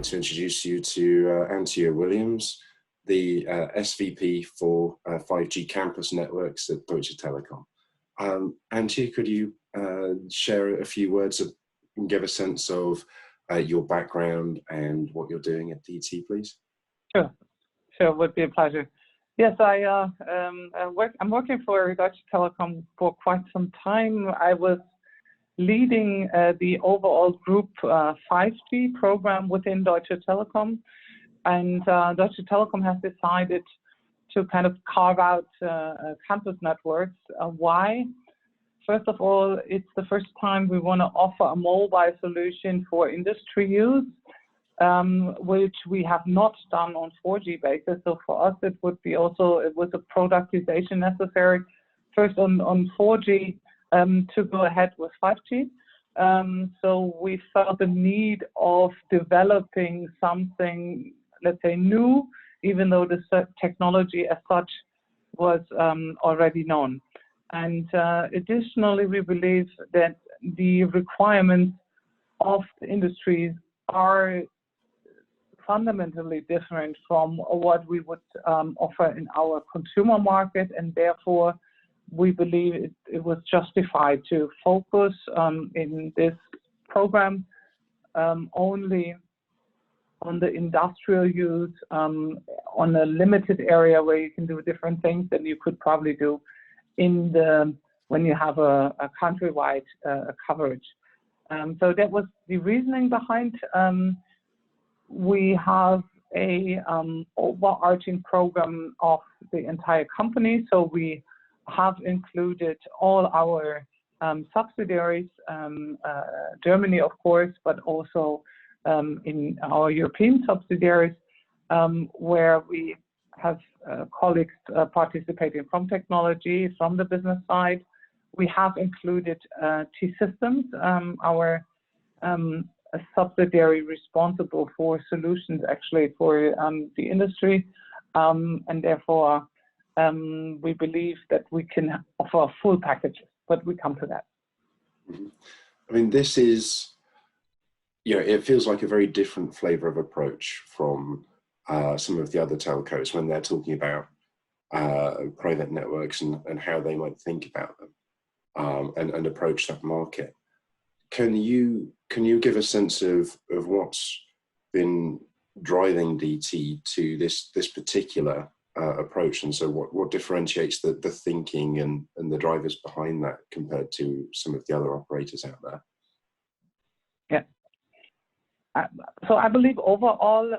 like to introduce you to Antje Williams, the SVP for 5G campus networks at Deutsche Telekom. Antje, could you share a few words and give a sense of your background and what you're doing at DT, please? Sure, would be a pleasure. Yes, I'm working for Deutsche Telekom for quite some time. I was leading the overall group 5G program within Deutsche Telekom, and Deutsche Telekom has decided to kind of carve out campus networks. Why? First of all, it's the first time we want to offer a mobile solution for industry use, which we have not done on 4G basis. So for us, it was a productization necessary first on 4G to go ahead with 5G. So we felt the need of developing something, let's say, new, even though the technology as such was already known. And additionally, we believe that the requirements of the industries are fundamentally different from what we would offer in our consumer market, and therefore we believe it was justified to focus in this program only on the industrial use, on a limited area where you can do different things than you could probably do when you have a countrywide coverage. So that was the reasoning behind. We have a overarching program of the entire company, so we have included all our subsidiaries, Germany, of course, but also in our European subsidiaries, where we have colleagues participating from technology, from the business side. We have included T-Systems, our a subsidiary responsible for solutions actually for the industry, and therefore we believe that we can offer full packages, but we come to that. I mean, this is, it feels like a very different flavor of approach from some of the other telcos when they're talking about private networks and how they might think about them and approach that market. Can you give a sense of what's been driving DT to this particular approach, and so what differentiates the thinking and the drivers behind that compared to some of the other operators out there? Yeah. So I believe overall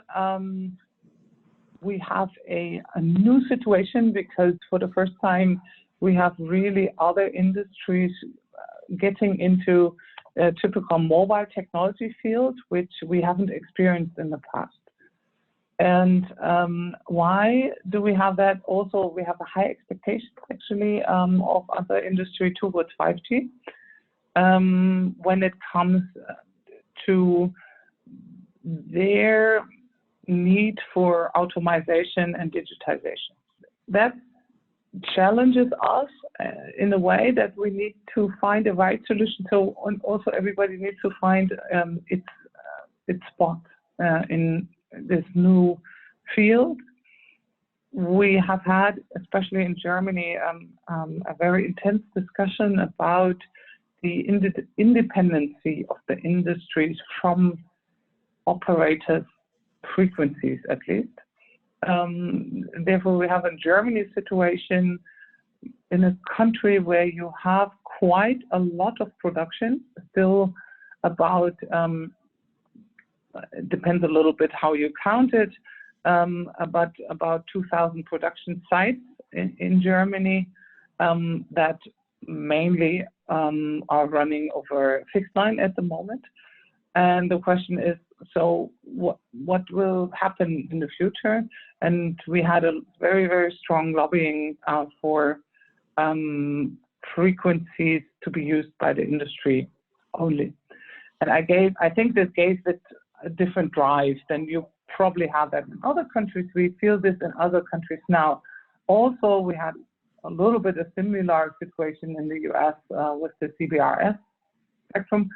we have a new situation, because for the first time we have really other industries getting into a typical mobile technology field, which we haven't experienced in the past. And why do we have that? Also, we have a high expectation actually of other industry towards 5G when it comes to their need for automation and digitization. That challenges us in a way that we need to find the right solution. So also everybody needs to find its spot in this new field. We have had, especially in Germany, a very intense discussion about the independency of the industries from operators' frequencies, at least. Therefore, we have in Germany a situation in a country where you have quite a lot of production, still about, it depends a little bit how you count it, but about 2,000 production sites in Germany that mainly are running over fixed line at the moment. And the question is, so what will happen in the future? And we had a very, very strong lobbying for frequencies to be used by the industry only. And I think this gave it a different drive than you probably have that in other countries. We feel this in other countries now. Also, we had a little bit of similar situation in the US with the CBRS spectrum,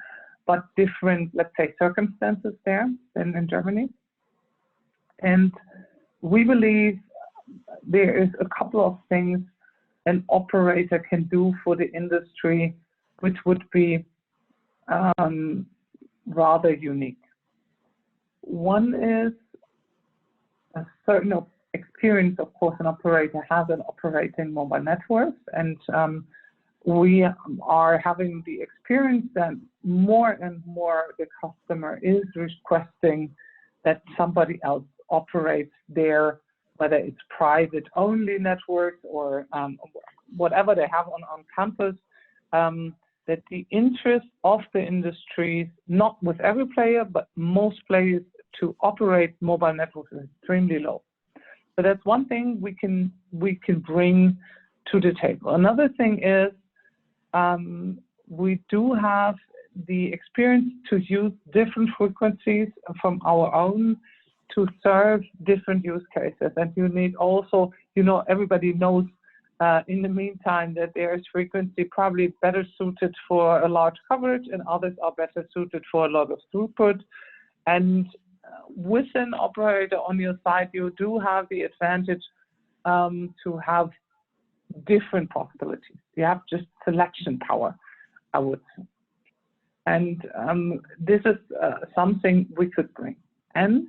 but different, let's say, circumstances there than in Germany. And we believe there is a couple of things an operator can do for the industry, which would be rather unique. One is a certain experience, of course, an operator has in operating mobile networks, and we are having the experience that more and more the customer is requesting that somebody else operates their, whether it's private only networks or whatever they have on campus, that the interest of the industries, not with every player, but most players, to operate mobile networks is extremely low. So that's one thing we can bring to the table. Another thing is we do have the experience to use different frequencies from our own to serve different use cases. And you need also, everybody knows in the meantime that there is frequency probably better suited for a large coverage and others are better suited for a lot of throughput. And with an operator on your side, you do have the advantage to have different possibilities. You have just selection power, I would say. And this is something we could bring. And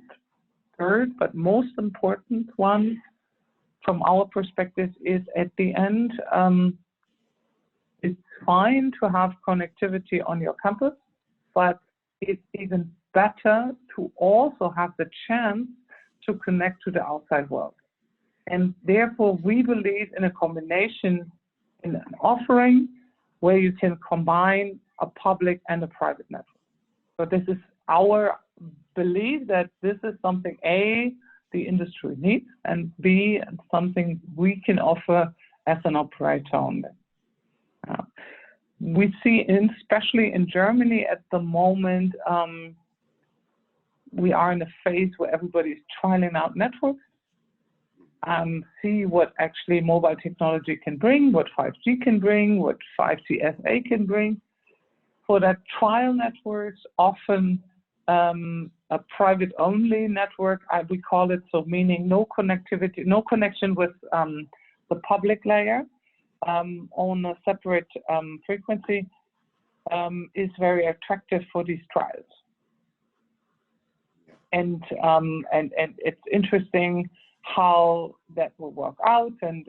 third, but most important one from our perspective is at the end, it's fine to have connectivity on your campus, but it's even better to also have the chance to connect to the outside world. And therefore, we believe in a combination, in an offering where you can combine a public and a private network. So this is our belief that this is something, A, the industry needs, and B, something we can offer as an operator only. We see, especially in Germany at the moment, we are in a phase where everybody is trialing out networks, see what actually mobile technology can bring, what 5G can bring, what 5G SA can bring. For that trial networks, often a private-only network, we call it, so meaning no connectivity, no connection with the public layer on a separate frequency, is very attractive for these trials. And it's interesting how that will work out, and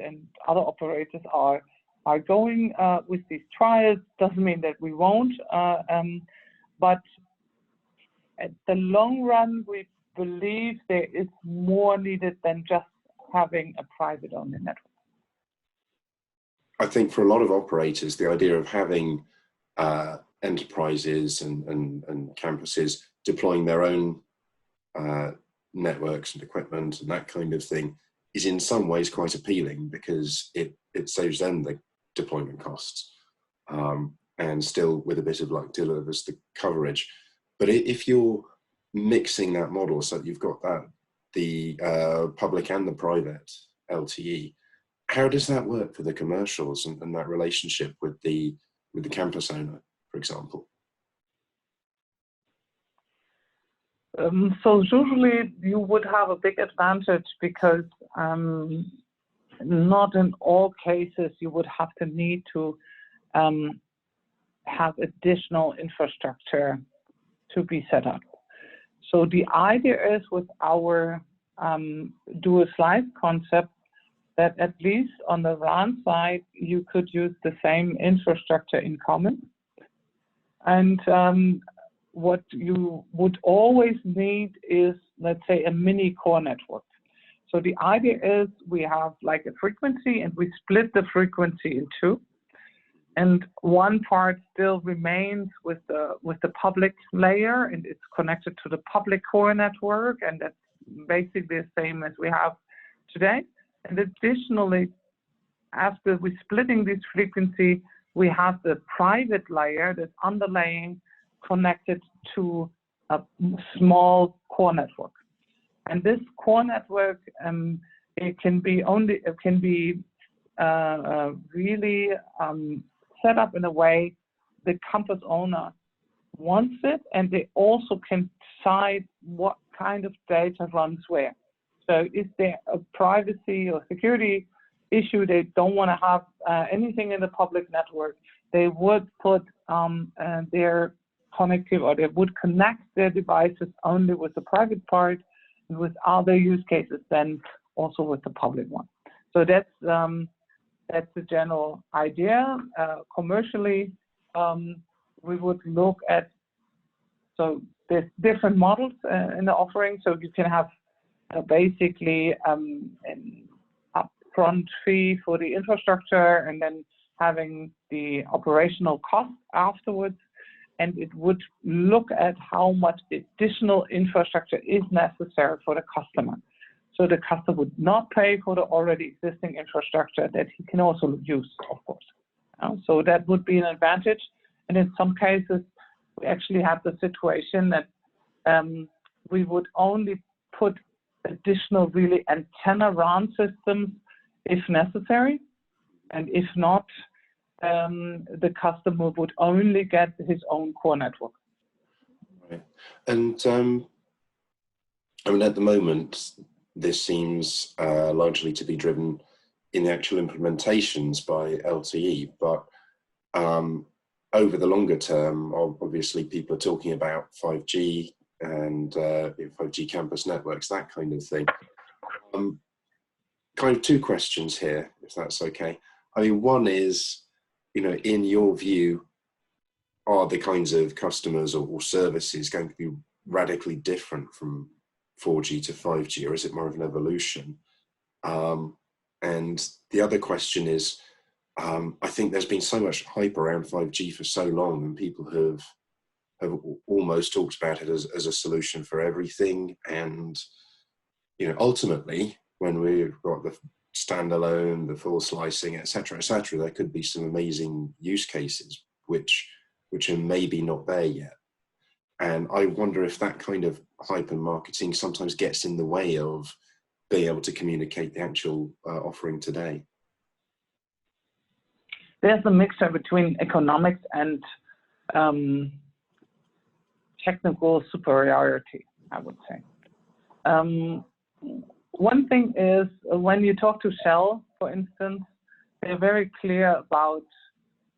other operators are going with these trials. Doesn't mean that we won't, but at the long run, we believe there is more needed than just having a private-only network. I think for a lot of operators, the idea of having enterprises and campuses deploying their own networks and equipment and that kind of thing is in some ways quite appealing, because it saves them the deployment costs and still, with a bit of luck, delivers the coverage. But if you're mixing that model, so you've got the public and the private LTE, how does that work for the commercials and that relationship with the campus owner, for example? So usually you would have a big advantage, because not in all cases you would have to need to have additional infrastructure to be set up. So the idea is, with our dual slice concept, that at least on the RAN side, you could use the same infrastructure in common. And what you would always need is, let's say, a mini core network. So the idea is we have like a frequency, and we split the frequency in two. And one part still remains with the public layer, and it's connected to the public core network, and that's basically the same as we have today. And additionally, after we're splitting this frequency, we have the private layer that's underlying, connected to a small core network. And this core network, it can be really set up in a way the campus owner wants it, and they also can decide what kind of data runs where. So is there a privacy or security issue, they don't want to have anything in the public network, they would put their connectivity, or they would connect their devices only with the private part, and with other use cases then also with the public one. So that's the general idea. Commercially, we would look at, so there's different models in the offering. So you can have basically an upfront fee for the infrastructure, and then having the operational cost afterwards. And it would look at how much additional infrastructure is necessary for the customer. So the customer would not pay for the already existing infrastructure that he can also use, of course. So that would be an advantage. And in some cases, we actually have the situation that we would only put additional really antenna RAN systems if necessary. And if not, the customer would only get his own core network. Right. And I mean, at the moment, this seems largely to be driven in the actual implementations by LTE, but over the longer term, obviously people are talking about 5G and 5G campus networks, that kind of thing. Kind of two questions here, if that's okay. I mean, one is, you know, in your view, are the kinds of customers or services going to be radically different from 4G to 5G, or is it more of an evolution? And the other question is, I think there's been so much hype around 5G for so long, and people have almost talked about it as a solution for everything. And, you know, ultimately, when we've got the standalone, the full slicing, et cetera, there could be some amazing use cases which are maybe not there yet. And I wonder if that kind of hype and marketing sometimes gets in the way of being able to communicate the actual offering today. There's a mixture between economics and technical superiority, I would say. One thing is, when you talk to Shell, for instance, they're very clear about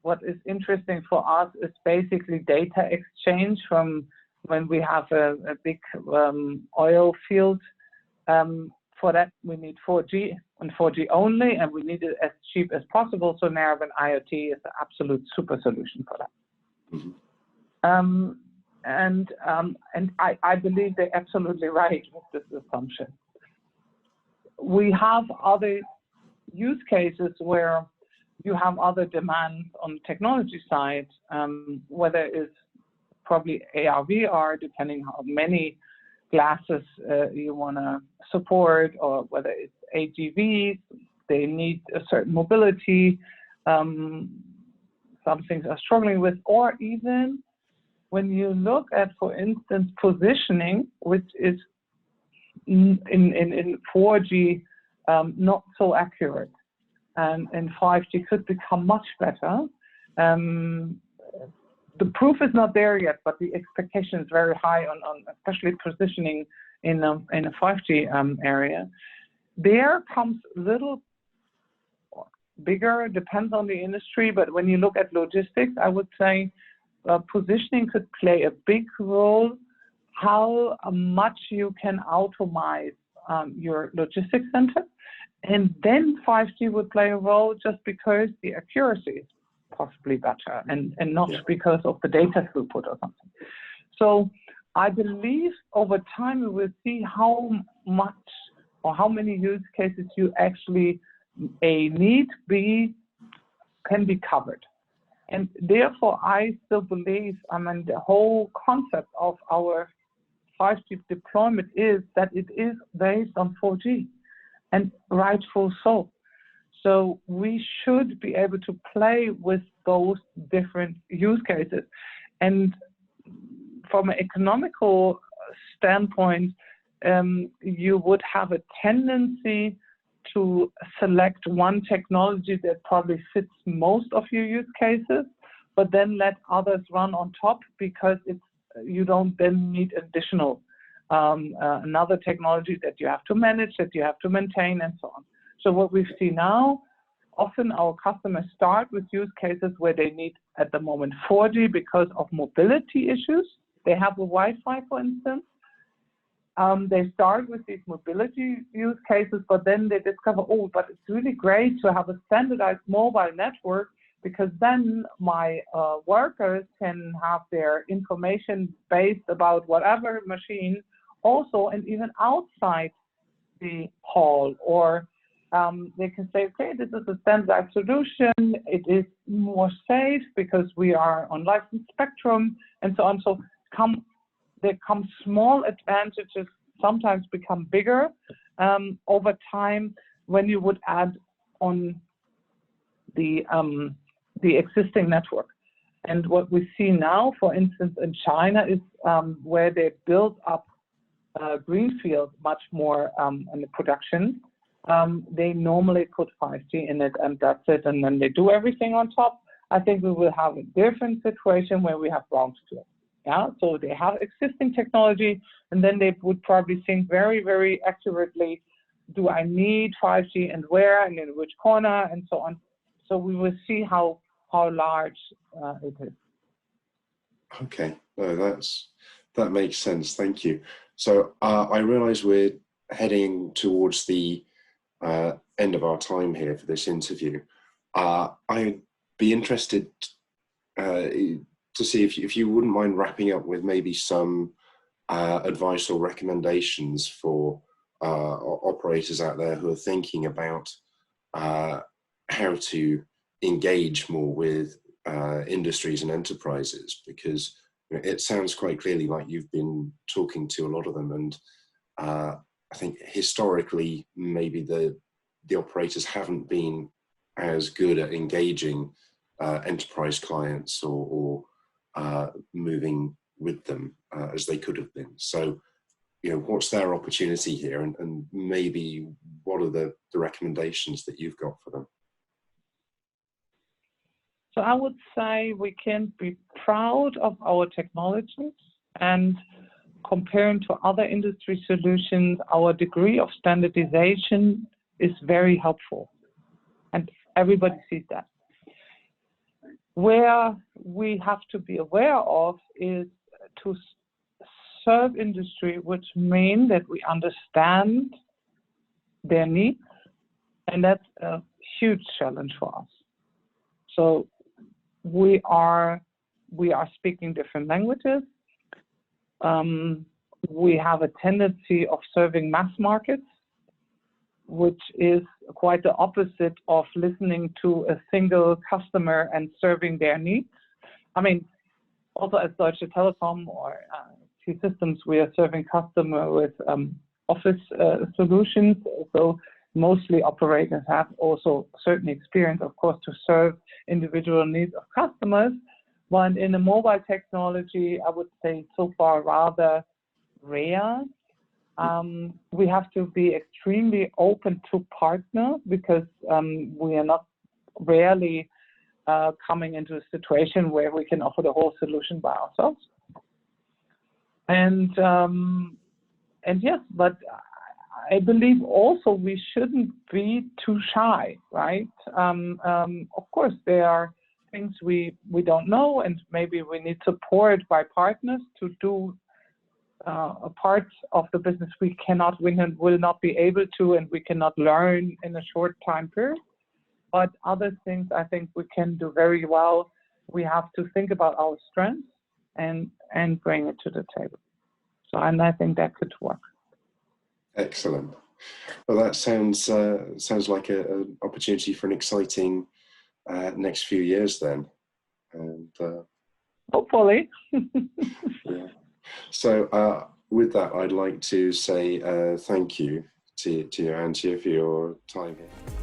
what is interesting for us is basically data exchange from when we have a big oil field. For that, we need 4G and 4G only, and we need it as cheap as possible. So Narrowband IoT is the absolute super solution for that. Mm-hmm. And I believe they're absolutely right with this assumption. We have other use cases where you have other demands on the technology side, whether it's probably AR, VR, depending how many glasses you want to support, or whether it's AGVs, they need a certain mobility, some things are struggling with, or even when you look at, for instance, positioning, which is in 4G not so accurate, and 5G could become much better. The proof is not there yet, but the expectation is very high on especially positioning in a 5G area. There comes a little bigger, depends on the industry, but when you look at logistics, I would say positioning could play a big role. How much you can automate your logistics center, and then 5G would play a role just because the accuracy is possibly better, and not because of the data throughput or something. So I believe over time we will see how much or how many use cases you actually need, B, can be covered. And therefore I still believe, I mean, the whole concept of our 5G deployment is that it is based on 4G, and rightful so. So we should be able to play with those different use cases. And from an economical standpoint, you would have a tendency to select one technology that probably fits most of your use cases, but then let others run on top, because you don't then need additional another technology that you have to manage, that you have to maintain, and so on. So what we see now, often our customers start with use cases where they need at the moment 4G because of mobility issues. They have a Wi-Fi, for instance. They start with these mobility use cases, but then they discover, oh, but it's really great to have a standardized mobile network, because then my workers can have their information based about whatever machine also, and even outside the hall, or they can say, okay, this is a standardized solution, it is more safe because we are on licensed spectrum, and so on. So there come small advantages, sometimes become bigger over time when you would add on the existing network. And what we see now, for instance, in China, is where they build up greenfield much more in the production. They normally put 5G in it, and that's it, and then they do everything on top. I think we will have a different situation where we have brownfield. Yeah, so they have existing technology, and then they would probably think very, very accurately, do I need 5G, and where, and in which corner, and so on. So we will see how large it is. Okay, no, that makes sense. Thank you. So I realize we're heading towards the end of our time here for this interview. I'd be interested to see if you wouldn't mind wrapping up with maybe some advice or recommendations for operators out there who are thinking about how to engage more with industries and enterprises, because it sounds quite clearly like you've been talking to a lot of them, and I think historically maybe the operators haven't been as good at engaging enterprise clients or moving with them as they could have been. So, what's their opportunity here, and maybe what are the recommendations that you've got for them? So I would say we can be proud of our technologies, and comparing to other industry solutions, our degree of standardization is very helpful, and everybody sees that. Where we have to be aware of is to serve industry, which means that we understand their needs, and that's a huge challenge for us. So we are speaking different languages. We have a tendency of serving mass markets, which is quite the opposite of listening to a single customer and serving their needs. I mean, also as Deutsche Telekom or T-Systems, we are serving customer with office solutions. So mostly operators have also certain experience, of course, to serve individual needs of customers. But in the mobile technology, I would say so far rather rare. We have to be extremely open to partner, because we are not rarely coming into a situation where we can offer the whole solution by ourselves. And yes, but I believe also we shouldn't be too shy, right? Of course, there are things we don't know, and maybe we need support by partners to do a part of the business we cannot win and will not be able to, and we cannot learn in a short time period. But other things I think we can do very well. We have to think about our strengths and bring it to the table. So, and I think that could work. Excellent. Well, that sounds like an opportunity for an exciting next few years then. And hopefully. Yeah. So with that, I'd like to say thank you to you, Antje, for your time here.